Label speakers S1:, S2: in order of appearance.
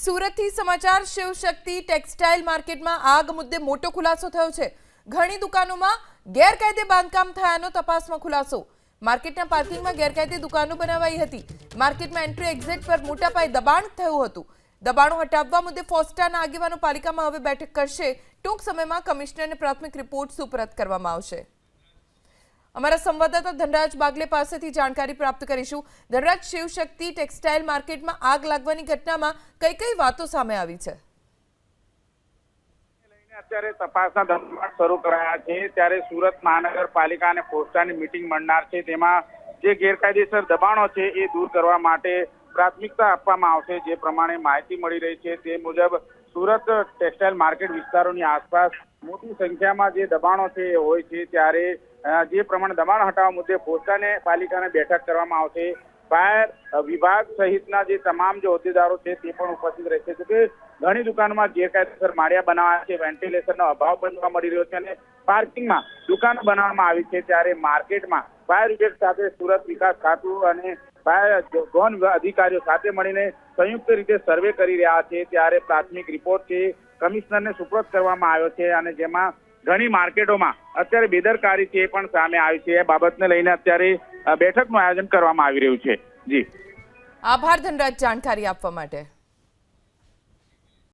S1: સુરતથી સમાચાર શિવશક્તિ ટેક્સટાઇલ માર્કેટમાં આગ મુદ્દે મોટો ખુલાસો થયો છે। ઘણી દુકાનોમાં ગેરકાયદે બાંધકામ થયાનો તપાસમાં ખુલાસો। માર્કેટના પાર્કિંગમાં ગેરકાયદે દુકાનો બનાવાઈ હતી। માર્કેટમાં એન્ટ્રી એક્ઝિટ પર મોટા પાયે દબાણ થયું હતું। દબાણો હટાવવા મુદ્દે ફોસ્ટાના આગેવાનો પાલિકામાં હવે બેઠક કરશે। ટૂંક સમયમાં કમિશનરને પ્રાથમિક રિપોર્ટ સુપરત કરવામાં આવશે। हमारा संवाददाता धनराज बागले पासेथी जानकारी प्राप्त करीशुं। धनराज, शिवशक्ति टेक्सटाइल मार्केट में आग लागवानी घटना में कई कई बातों सामे आवी छे?
S2: અત્યારે તપાસના ધમધમાટ શરૂ કરાયા છે ત્યારે સુરત મહાનગરપાલિકા અને પોસ્ટાની મીટિંગ મળનાર છે। તેમાં જે ગેરકાયદેસર દબાણો છે એ દૂર કરવા માટે પ્રાથમિકતા આપવામાં આવશે। જે પ્રમાણે માહિતી મળી રહી છે તે મુજબ સુરત ટેક્સટાઇલ માર્કેટ વિસ્તારોની આસપાસ મોટી સંખ્યામાં જે દબાણો છે એ હોય છે ત્યારે જે પ્રમાણે દબાણ હટાવવા મુદ્દે પોસ્ટાને પાલિકાને બેઠક કરવામાં આવશે। ફાયર વિભાગ સહિતના જે તમામ જે હોદ્દેદારો છે તે પણ ઉપસ્થિત રહેશે। તો કે ઘણી દુકાનોમાં ગેરકાયદેસર માળિયા બનાવ્યા છે, વેન્ટિલેશનનો અભાવ પણ જોવા મળી રહ્યો છે અને પાર્કિંગમાં દુકાનો બનાવવામાં આવી છે। ત્યારે માર્કેટમાં ફાયર વિભાગ સાથે સુરત વિકાસ ખાતું અને ફાયર ઝોન અધિકારીઓ સાથે મળીને સંયુક્ત રીતે સર્વે કરી રહ્યા છે। ત્યારે પ્રાથમિક રિપોર્ટ છે કમિશનરને સુપરત કરવામાં આવ્યો છે અને જેમાં ઘણી માર્કેટોમાં અત્યારે બેદરકારી છે પણ સામે આવી છે। એ બાબતને લઈને અત્યારે બેઠકનું આયોજન કરવામાં આવી રહ્યું છે। જી
S1: આભાર ધનરાજ, જાણકારી આપવા માટે।